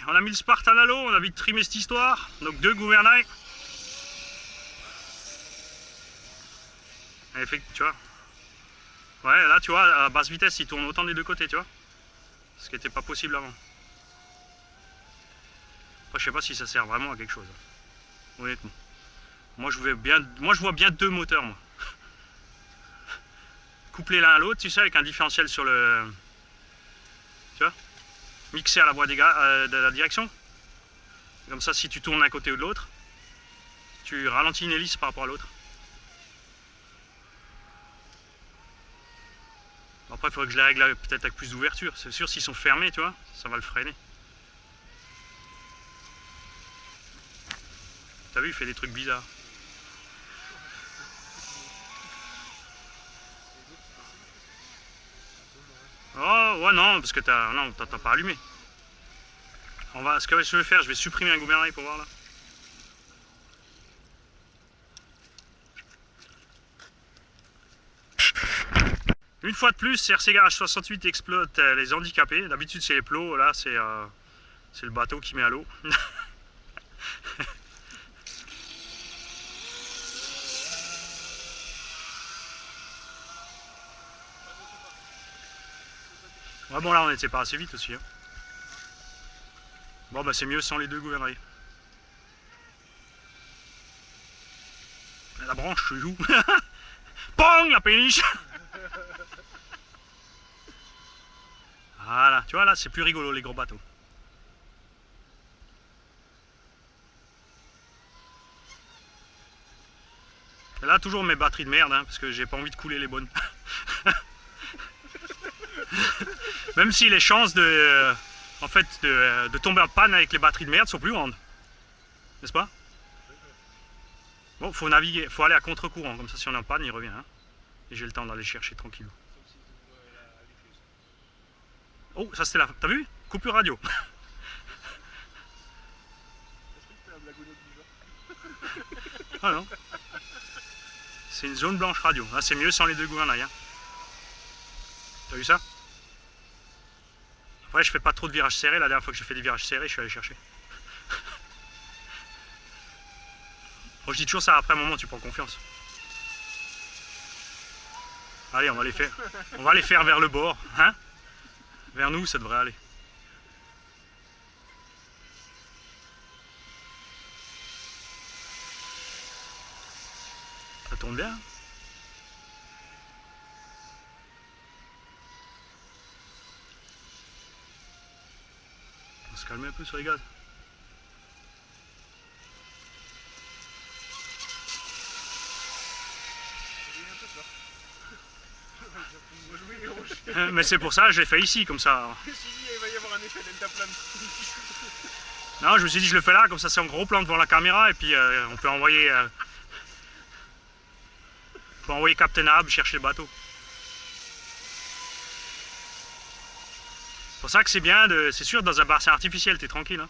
on a mis le Spartan à l'eau, on a vite trimé cette histoire. Donc 2 gouvernails. Et tu vois. Ouais, là tu vois, à basse vitesse, il tourne autant des 2 côtés, tu vois. Ce qui n'était pas possible avant. Après, je sais pas si ça sert vraiment à quelque chose. Honnêtement. Moi je vois bien 2 moteurs, moi. Couplés l'un à l'autre, tu sais, avec un différentiel sur le... Tu vois, mixé à la voie de la direction. Comme ça, si tu tournes d'un côté ou de l'autre, tu ralentis une hélice par rapport à l'autre. Après, il faudrait que je les règle peut-être avec plus d'ouverture. C'est sûr, s'ils sont fermés, tu vois, ça va le freiner. T'as vu, il fait des trucs bizarres. Oh, ouais, non, parce que t'as pas allumé. Ce que je vais faire, je vais supprimer un gouvernail pour voir là. Une fois de plus, CRC Garage 68 exploite les handicapés. D'habitude, c'est les plots, là, c'est le bateau qui met à l'eau. Ouais, bon, là, on était pas assez vite aussi. Hein. Bon, bah, c'est mieux sans les 2 gouvernails. La branche se joue. Pong, la péniche. Voilà, tu vois, là, c'est plus rigolo, les gros bateaux. Et là, toujours mes batteries de merde, hein, parce que j'ai pas envie de couler les bonnes. Même si les chances de tomber en panne avec les batteries de merde sont plus grandes. N'est-ce pas? Bon, faut naviguer, faut aller à contre-courant, comme ça si on est en panne, il revient. Hein. Et j'ai le temps d'aller chercher tranquillou. Oh, ça c'était là. T'as vu? Coupure radio. Ah non. C'est une zone blanche radio. Là, c'est mieux sans les 2 gouvernails. Hein. T'as vu ça? Après, je fais pas trop de virages serrés. La dernière fois que j'ai fait des virages serrés, je suis allé chercher. Bon, je dis toujours ça, après un moment, tu prends confiance. Allez, on va les faire. On va les faire vers le bord. Hein? Vers nous, ça devrait aller. Ça tourne bien. On va se calmer un peu sur les gaz. Mais c'est pour ça, je l'ai fait ici, comme ça. Je me suis dit, il va y avoir un effet deltaplane. Non, je me suis dit, je le fais là, comme ça c'est en gros plan devant la caméra, et puis on peut envoyer Captain Ahab chercher le bateau. C'est pour ça que c'est bien, c'est sûr, dans un bassin artificiel, t'es tranquille. Hein.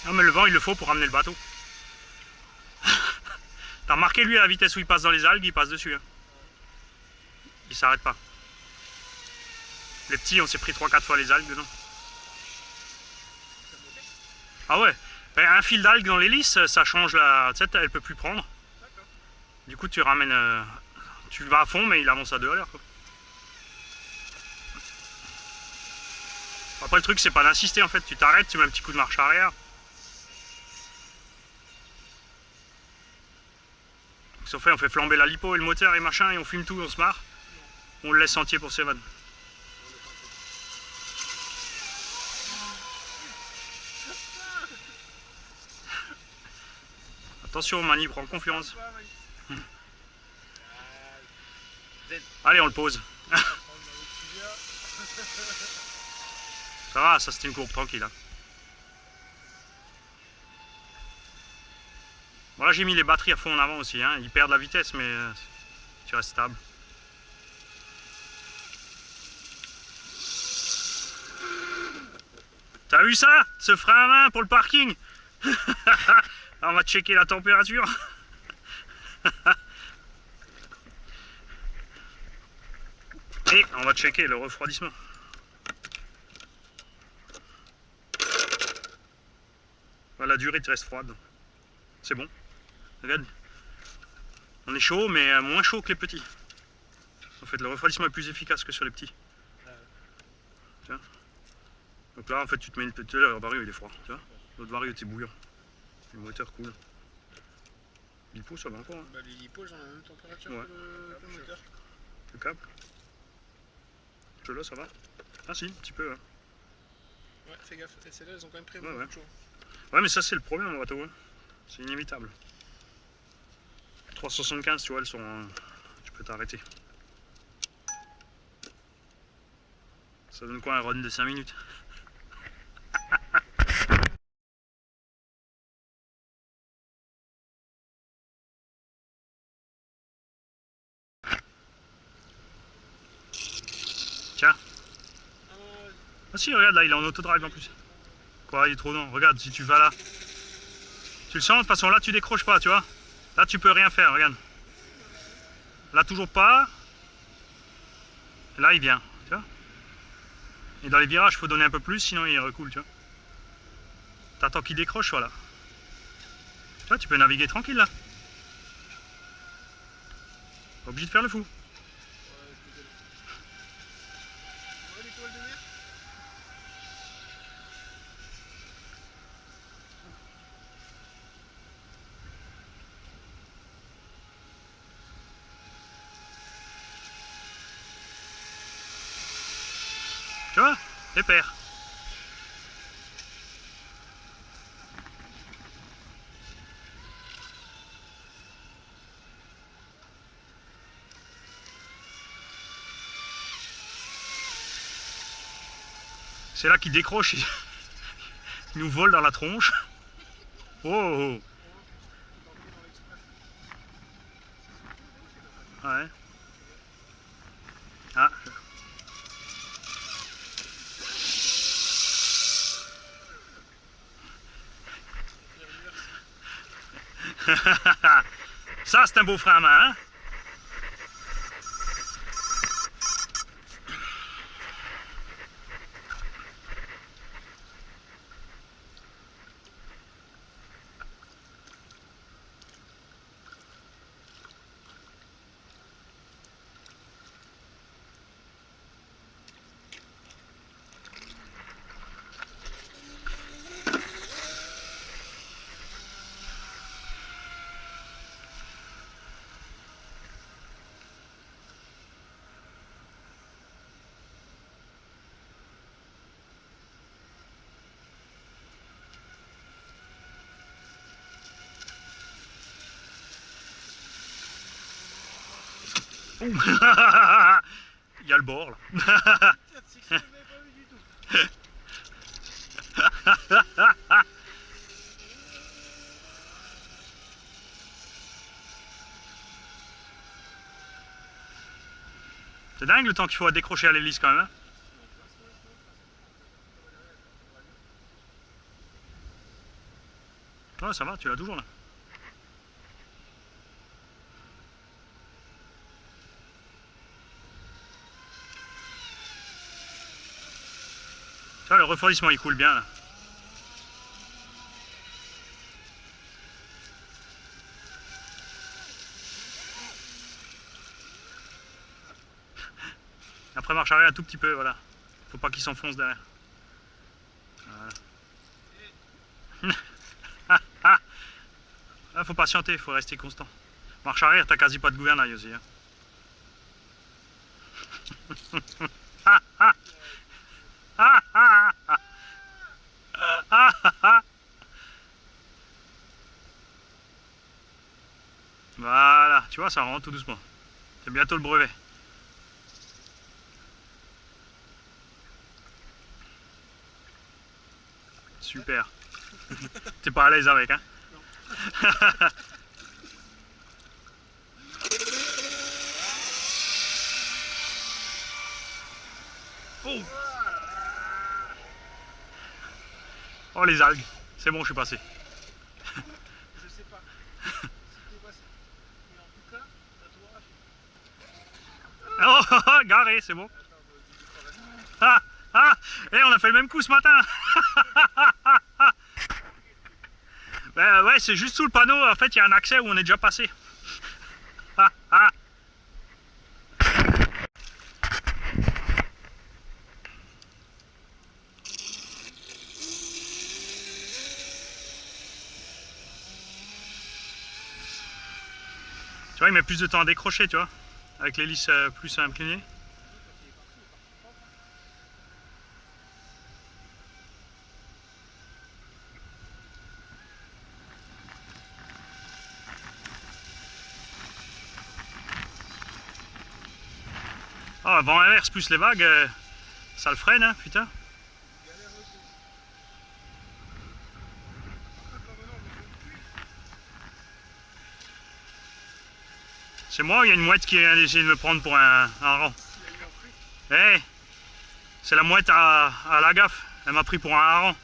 Non mais le vent il le faut pour ramener le bateau. T'as remarqué lui à la vitesse où il passe dans les algues, il passe dessus. Hein. Il s'arrête pas. Les petits on s'est pris 3-4 fois les algues dedans. Ah ouais, ben, un fil d'algues dans l'hélice ça change la... Tu sais elle peut plus prendre. Du coup tu ramènes... tu vas à fond mais il avance à 2 à l'heure. Après le truc c'est pas d'insister en fait, tu t'arrêtes, tu mets un petit coup de marche arrière. On fait flamber la lipo et le moteur et machin et on fume tout, on se marre. On le laisse entier pour ses vannes. Attention Mani, prends confiance. Allez on le pose. Ça va, ça c'était une courbe tranquille. Hein. Bon là j'ai mis les batteries à fond en avant aussi, hein. Ils perdent la vitesse mais tu restes stable. T'as vu ça? Ce frein à main pour le parking. On va checker la température. Et on va checker le refroidissement. La durée reste froide. C'est bon. Regarde. On est chaud, mais moins chaud que les petits. En fait, le refroidissement est plus efficace que sur les petits. Tiens. Donc là, en fait, tu te mets une petite. Le vario, il est froid. Tu vois. L'autre vario, c'est bouillant. Le moteur cool. L'hypo, ça va encore. Hein. Bah, les lipos, j'en ai la même température ouais. que le moteur. Le câble. Ceux-là, ça va. Ah, si, un petit peu. Ouais, ouais fais gaffe. Celles-là, elles ont quand même pris beaucoup de chaud. Ouais, mais ça, c'est le problème en bateau. Hein. C'est inévitable. 375, tu vois, elles sont. Tu peux t'arrêter. Ça donne quoi un run de 5 minutes? Tiens. Ah si, regarde là, il est en autodrive en plus. Quoi, il est trop long. Regarde, si tu vas là. Tu le sens, de toute façon là tu décroches pas, tu vois. Là tu peux rien faire, regarde. Là toujours pas. Et là il vient, tu vois. Et dans les virages, il faut donner un peu plus, sinon il recoule, tu vois. T'attends qu'il décroche, voilà. Tu vois, tu peux naviguer tranquille là. Pas obligé de faire le fou. Tu vois, épère. C'est là qu'il décroche, il nous vole dans la tronche. Oh, ouais. Ah. Ça c'est un beau frein à main, hein. Il y a le bord là. C'est dingue le temps qu'il faut à décrocher à l'hélice quand même. Hein. Ouais, ça va, tu l'as toujours là. Tu vois, le refroidissement il coule bien là. Après marche arrière un tout petit peu, voilà. Faut pas qu'il s'enfonce derrière. Voilà. Ah, faut patienter, faut rester constant. Marche arrière, t'as quasi pas de gouvernail aussi. Hein. Voilà, tu vois, ça rentre tout doucement. C'est bientôt le brevet. Super. T'es pas à l'aise avec, hein? Oh. Oh les algues. C'est bon, je suis passé. Je sais pas. C'était passé. Mais en tout cas, ça doit. Oh Garé, c'est bon. Ah, ah, et on a fait le même coup ce matin. Ben ouais, c'est juste sous le panneau, en fait, il y a un accès où on est déjà passé. Ah, ah. Tu vois, il met plus de temps à décrocher, tu vois, avec l'hélice plus inclinée. Ah, vent inverse plus les vagues, ça le freine, hein, putain. C'est moi ou il y a une mouette qui vient d'essayer de me prendre pour un hareng? Eh, c'est la mouette à la gaffe, elle m'a pris pour un hareng.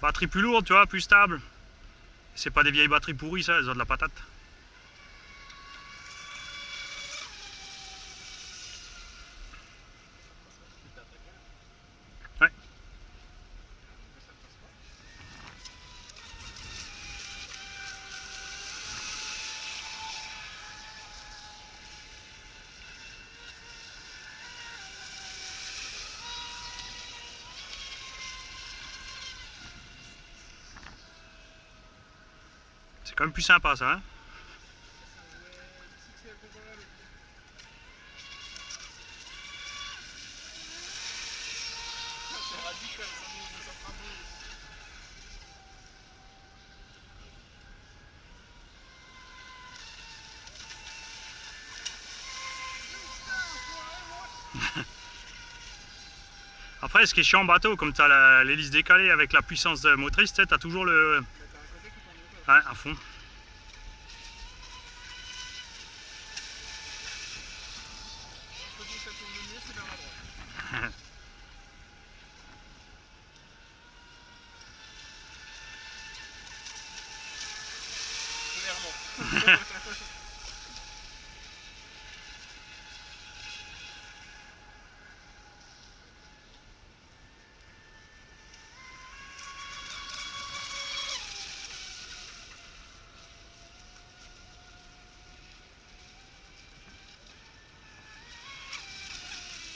Batterie plus lourde, tu vois, plus stable. C'est pas des vieilles batteries pourries, ça, elles ont de la patate. Ouais. C'est quand même plus sympa, ça, hein. Après, ce qui est chiant en bateau, comme tu as l'hélice décalée avec la puissance motrice, tu as toujours le... Ouais, à fond.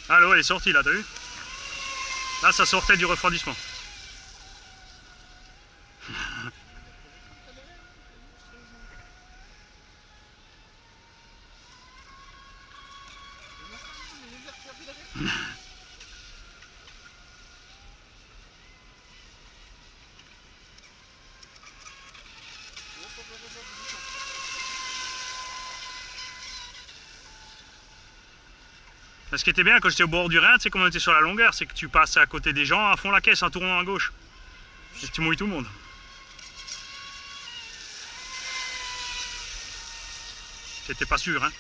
Ah, l'eau elle est sortie là, t'as vu? Là, ça sortait du refroidissement. Ce qui était bien quand j'étais au bord du Rhin, tu sais, comme on était sur la longueur, c'est que tu passes à côté des gens à fond la caisse en tournant à gauche. Et tu mouilles tout le monde. J'étais pas sûr, hein.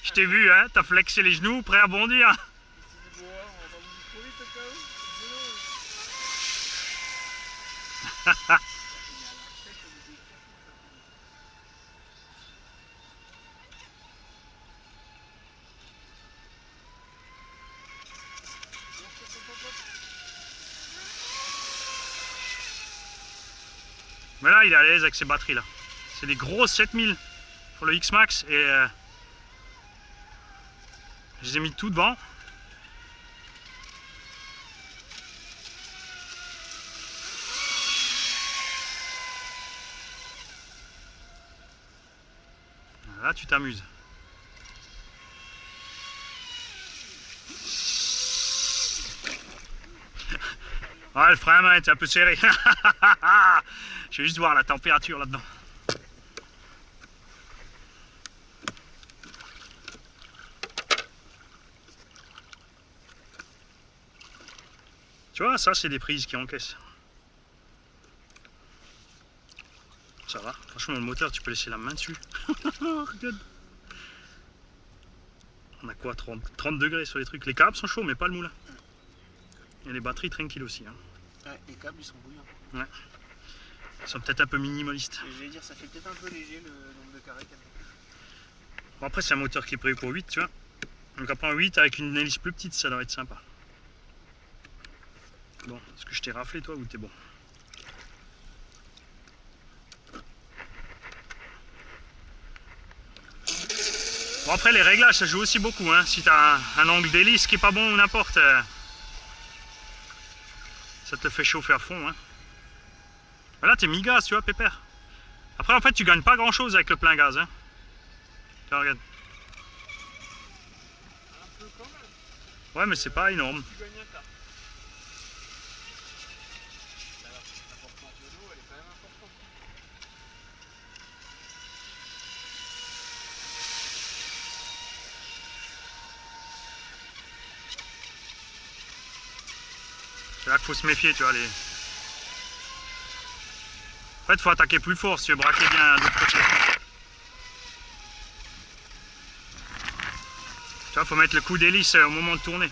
Je t'ai vu, hein, t'as flexé les genoux, prêt à bondir. Mais là, il est à l'aise avec ses batteries là. C'est des grosses 7000 pour le X-Max et je les ai mis tout devant. Là, tu t'amuses. Ouais, le frein à main est un peu serré. Je vais juste voir la température là-dedans. Tu vois, ça c'est des prises qui encaissent. Ça va, franchement le moteur tu peux laisser la main dessus. Regarde. On a quoi, 30 degrés sur les trucs. Les câbles sont chauds, mais pas le moulin. Et les batteries tranquilles aussi. Hein. Ouais, les câbles ils sont bouillants. Ouais. Ils sont peut-être un peu minimalistes. Et j'allais dire, ça fait peut-être un peu léger le nombre de carrés qu'il y a. Bon, après, c'est un moteur qui est prévu pour 8, tu vois. Donc après un 8 avec une hélice plus petite, ça doit être sympa. Bon, est-ce que je t'ai raflé toi ou t'es bon? Bon, après les réglages ça joue aussi beaucoup, hein. Si t'as un angle d'hélice qui est pas bon ou n'importe, ça te fait chauffer à fond, hein. Là t'es mi-gaz, tu vois, pépère. Après en fait tu gagnes pas grand chose avec le plein gaz, hein. Tiens, regarde. Un peu quand même. Ouais mais c'est pas énorme. Tu gagnes un quart. L'importance de l'eau, elle est quand même importante. C'est là qu'il faut se méfier, tu vois. En fait, il faut attaquer plus fort si tu veux braquer bien de l'autre côté. Tu vois, il faut mettre le coup d'hélice au moment de tourner.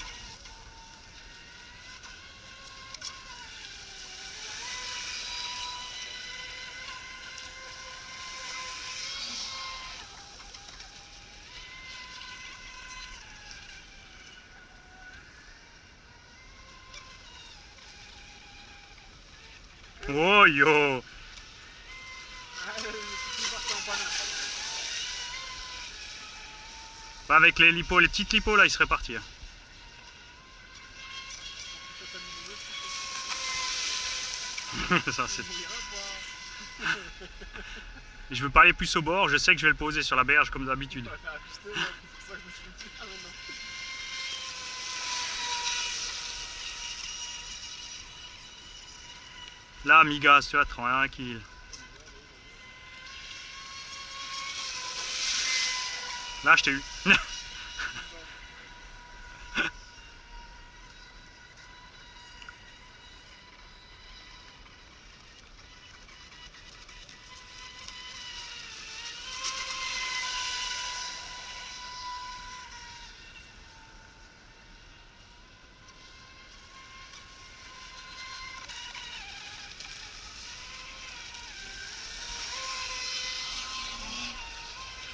Oh yo! Avec les lipos, les petites lipos là, il serait parti. Hein. Ça, c'est... Je veux pas aller plus au bord, je sais que je vais le poser sur la berge comme d'habitude. Là, mi-gaz, tu vois, tranquille. Là, je t'ai eu.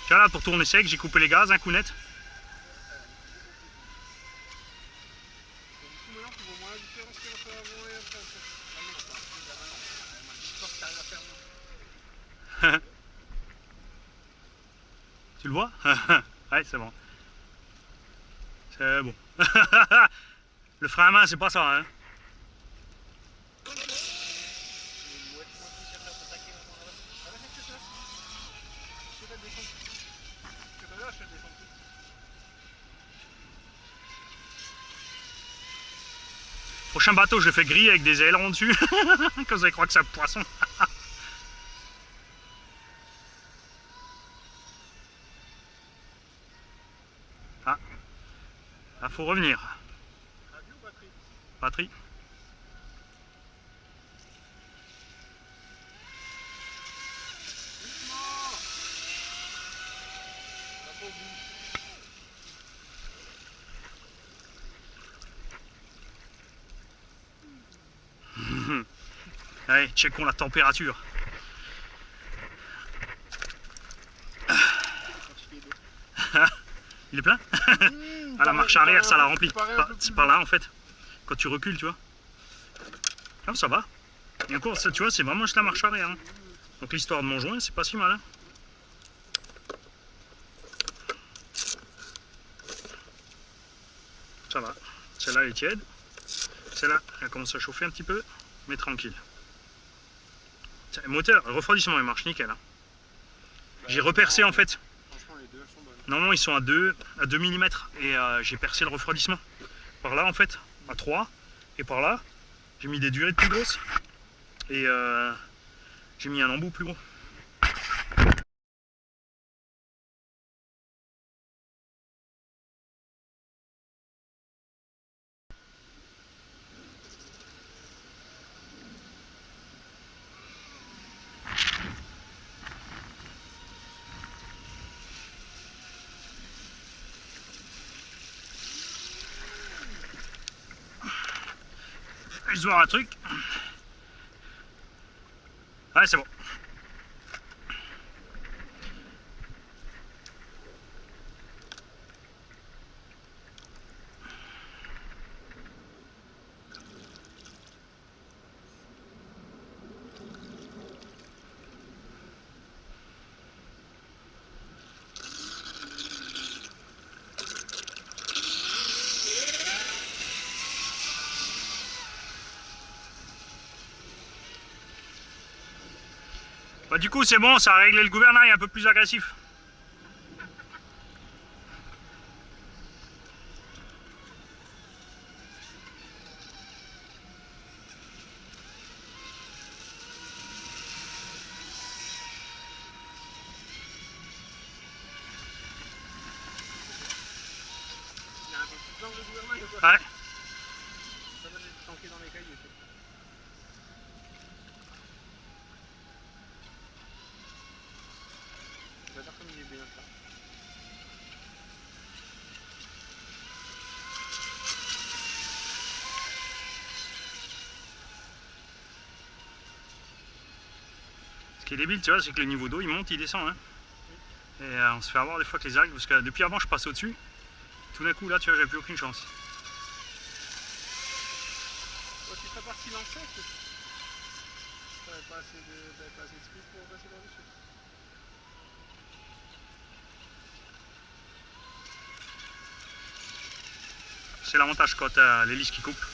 Tu vois là, pour tourner sec, j'ai coupé les gaz, un coup net. Tu le vois? Ouais, c'est bon. C'est bon. Le frein à main, c'est pas ça, hein. Prochain bateau, je le fais griller avec des ailerons dessus. Comme vous allez croire que c'est un poisson. Ah. Là, faut revenir. Batterie. Allez, checkons la température. Il est plein? À la marche arrière, ça la remplit. C'est par là en fait. Quand tu recules, tu vois. Ah, ça va. Et encore, ça, tu vois, c'est vraiment juste la marche arrière. Hein. Donc l'histoire de mon joint, c'est pas si mal. Hein. Ça va. Celle-là, elle est tiède. Celle-là, elle commence à chauffer un petit peu, mais tranquille. Le moteur, le refroidissement, il marche nickel. Hein. J'ai repercé en fait. Normalement, ils sont à 2 mm et j'ai percé le refroidissement. Par là, en fait, à 3. Et par là, j'ai mis des durées plus grosses. Et j'ai mis un embout plus gros. Juste voir un truc. Ouais, c'est bon. Bah, du coup, c'est bon, ça a réglé le gouvernail un peu plus agressif. Il y a un peu plus d'angle de gouvernail ou quoi? Ouais. Ça va être planqué dans les cailloux. J'adore comme il est bien là. Ce qui est débile, tu vois, c'est que le niveau d'eau il monte, il descend. Hein. Et on se fait avoir des fois que les algues, parce que depuis avant je passe au-dessus. Tout d'un coup là, tu vois, j'avais plus aucune chance. Toi, tu serais parti dans le sec. T'avais pas assez de speed pour passer par-dessus. C'est l'avantage quand t'as l'hélice qui coupe.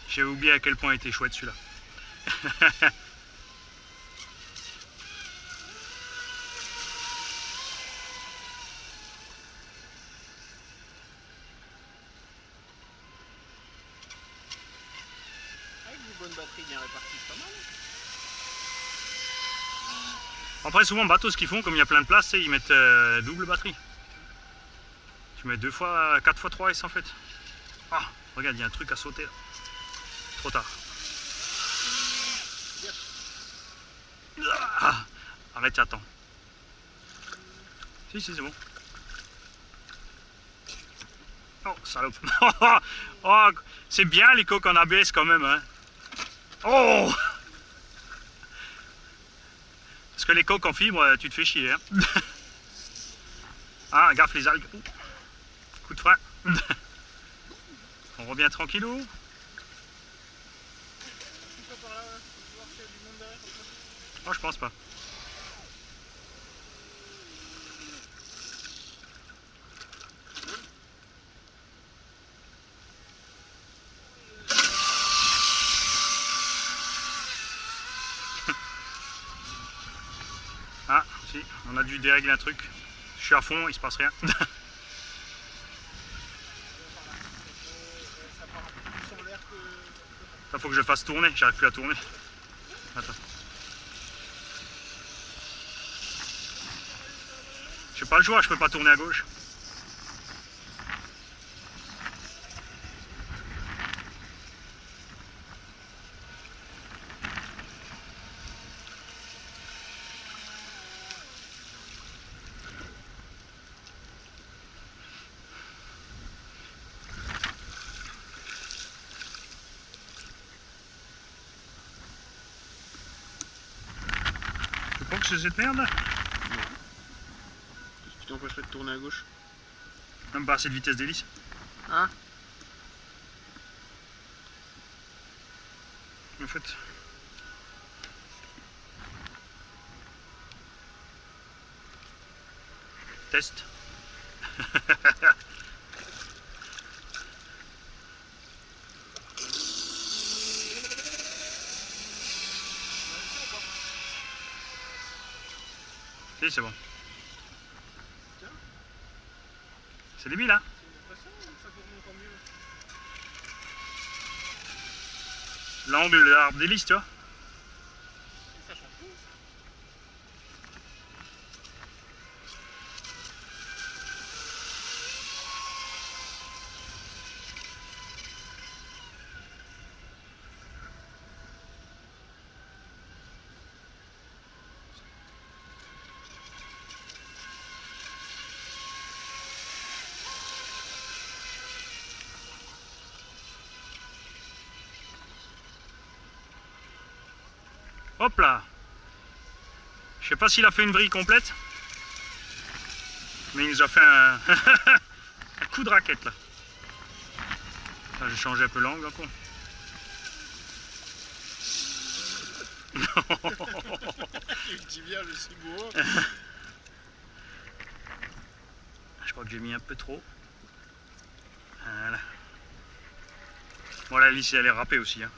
J'avais oublié à quel point était chouette celui-là. Avec des bonnes batteries bien réparties, c'est pas mal. Après, souvent, bateaux, ce qu'ils font, comme il y a plein de place, ils mettent double batterie. Tu mets 2 fois, 4 fois 3S en fait. Ah, regarde, il y a un truc à sauter là. Trop tard. Ah, arrête, attends. Si, c'est bon. Oh, salope. Oh, c'est bien les coques en ABS quand même. Hein. Oh! Parce que les coques en fibre, tu te fais chier. Hein. Ah, gaffe les algues. Coup de frein. On revient tranquillou. Oh, je pense pas. Ah, si, on a dû dérégler un truc. Je suis à fond, il se passe rien. Il faut que je le fasse tourner, j'arrive plus à tourner. Attends. J'ai pas le choix, je peux pas tourner à gauche. Tu crois que c'est cette merde là? Non. Qu'est-ce qui t'empêcherait de tourner à gauche? Même pas assez de vitesse d'hélice. Hein? En fait. Test. Si, c'est bon. C'est débile, hein? L'angle de l'arbre d'hélice, tu vois? Ça change tout. Hop là. Je sais pas s'il a fait une vrille complète. Mais il nous a fait un, un coup de raquette là. J'ai changé un peu l'angle encore. Le tibia, le cibourg. Je crois que j'ai mis un peu trop. Voilà. Bon, la lisse elle est râpée aussi. Hein.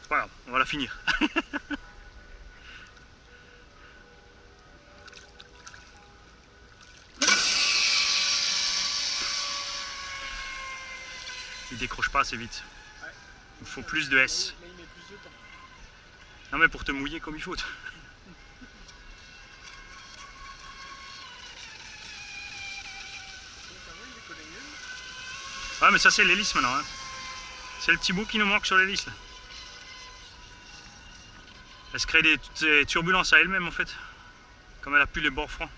C'est pas grave, on va la finir. Il décroche pas assez vite. Ouais. Il faut plus de S. Là, il met plus de temps. Non mais pour te mouiller comme il faut. Ouais mais ça c'est l'hélice maintenant. Hein. C'est le petit bout qui nous manque sur l'hélice. Elle se crée des turbulences à elle-même en fait. Comme elle a plus les bords francs.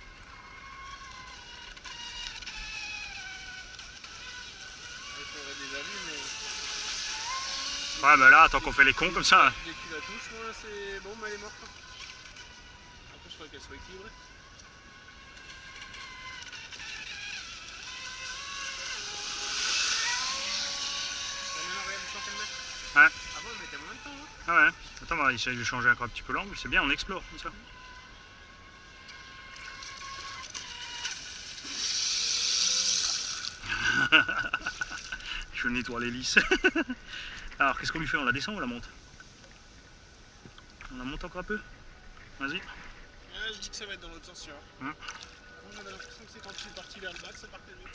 Ouais bah là tant qu'on fait les cons comme ça. Dès que tu la touches, moi c'est bon, mais elle est morte. Après je crois qu'elle soit équilibrée. Ouais. Avant elle mettait moins de temps. Hein. Ah ouais. Attends, on va essayer de changer encore un petit peu l'angle. C'est bien, on explore comme ça. Je nettoie l'hélice. Alors qu'est-ce qu'on lui fait? On la descend ou on la monte? On la monte encore un peu? Vas-y. Ah, je dis que ça va être dans l'autre sens. Moi j'avais l'impression que c'est quand je suis parti vers le bas que ça partait vite.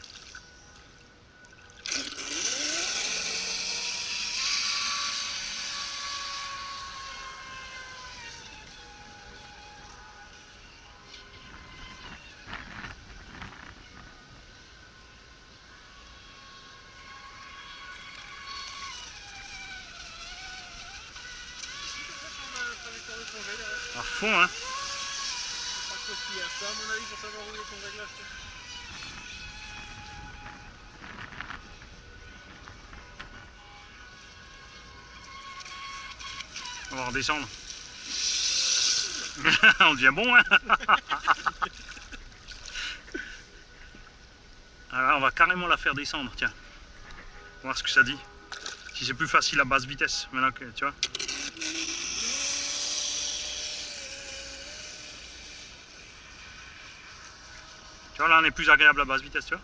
À fond, hein. Je sais pas trop ce qu'il y a ça, à mon avis, pour savoir où est ton réglage. On va redescendre. On devient bon, hein. Alors, on va carrément la faire descendre, tiens. On va voir ce que ça dit. Si c'est plus facile à basse vitesse, maintenant que, tu vois. Tu vois, là, on est plus agréable à basse vitesse, tu vois.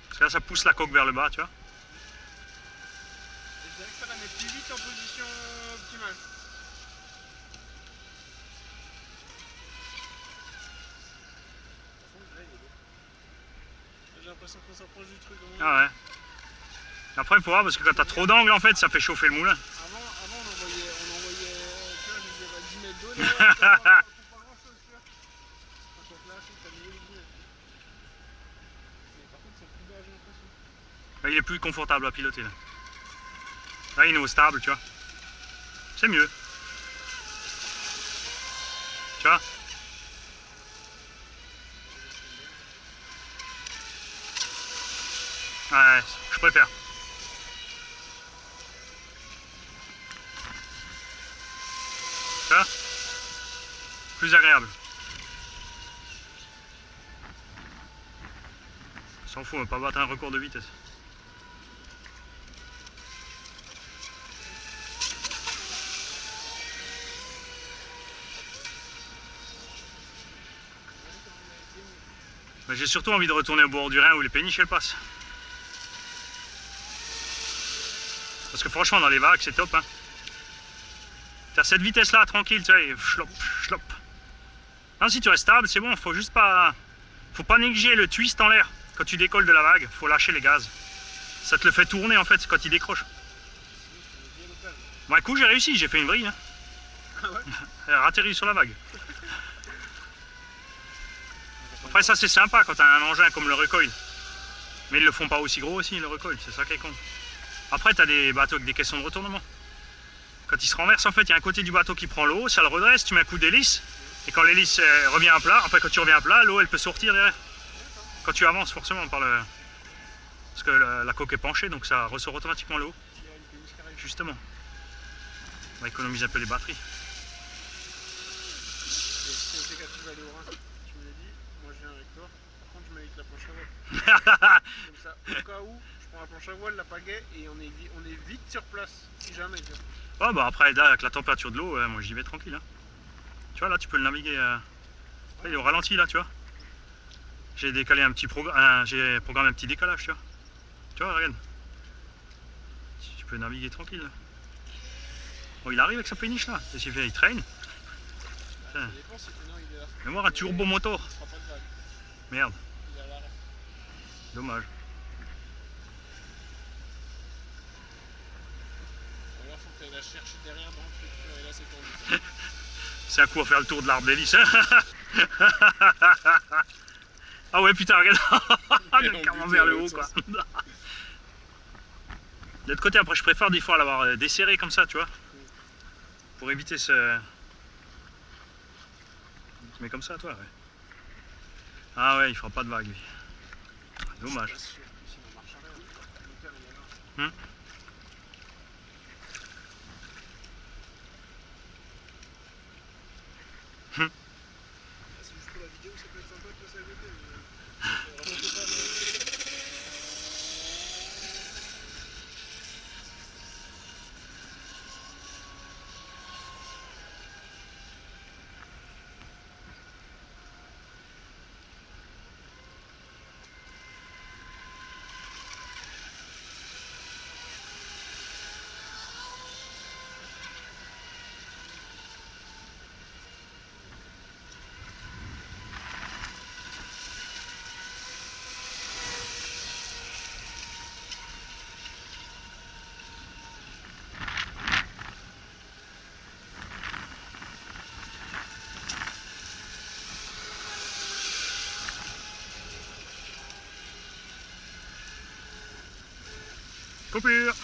Parce que là, ça pousse la coque vers le bas, tu vois. Je dirais que ça la met plus vite en position optimale. J'ai l'impression qu'on s'approche du truc. Ah ouais. Après, il faut voir parce que quand t'as trop d'angle, en fait, ça fait chauffer le moulin. Avant on envoyait tu vois, je veux dire, 10 mètres d'eau derrière, on pas grand chose, tu vois. Par contre là, c'est que t'as mis les 10 mètres. Mais par contre, c'est plus bas, j'ai l'impression. Là, il est plus confortable à piloter, là. Là, il est au stable, tu vois. C'est mieux. Tu vois. Ouais, je préfère. Tu vois. Plus agréable. S'en fout, on va pas battre un record de vitesse. J'ai surtout envie de retourner au bord du Rhin où les péniches elles passent. Parce que franchement dans les vagues c'est top. Hein. T'as cette vitesse là tranquille, tu vois, et chlop, chlop. Non, si tu restes stable c'est bon, faut juste pas. Faut pas négliger le twist en l'air. Quand tu décolles de la vague, faut lâcher les gaz. Ça te le fait tourner en fait quand il décroche. Bon, un coup j'ai réussi, j'ai fait une vrille. Hein. Ah ouais. Elle a atterri sur la vague. Après ça c'est sympa quand tu as un engin comme le recoil. Mais ils le font pas aussi gros aussi le recoil, c'est ça qui est con. Après tu as des bateaux avec des caissons de retournement. Quand ils se renversent en fait, il y a un côté du bateau qui prend l'eau, ça le redresse, tu mets un coup d'hélice. Et quand l'hélice revient à plat, après quand tu reviens à plat, l'eau elle peut sortir derrière. Quand tu avances forcément par le... Parce que la coque est penchée, donc ça ressort automatiquement le haut. Il y a une péniche qui arrive. Justement. On va économiser un peu les batteries. Et si on sait que tu vas aller au Rhin, tu me l'as dit, moi je viens avec toi. Par contre, je mets avec la planche à voile. Comme ça, au cas où, je prends la planche à voile, la pagaie, et on est vite sur place, si jamais. Tu vois. Ouais, bah après, là, avec la température de l'eau, moi j'y vais tranquille. Hein. Tu vois, là, tu peux le naviguer. Là, il est au ralenti, là, tu vois. J'ai décalé un petit programme, j'ai programmé un petit décalage, tu vois. Tu vois, regarde. Tu peux naviguer tranquille. Là. Bon, il arrive avec sa péniche là. Qu'est-ce qu'il fait? Il traîne. Ça dépend si non, il est là. Mais moi, un turbo moteur. Il fera pas de vague. Merde. Il est à l'arrêt. Dommage. Alors, faut que tu ailles la chercher derrière dans le truc. Et là, c'est tendu. C'est un coup à faire le tour de l'arbre d'hélice. Hein. Ah ouais, putain, regarde. Il est carrément vers le haut, quoi. De l'autre côté, après, je préfère des fois l'avoir desserré comme ça, tu vois. Pour éviter ce... Mais comme ça, toi, ouais. Ah ouais, il fera pas de vague, lui. Dommage. Hmm. C'est juste pour la vidéo, ça peut être sympa de passer à côté. Coupure.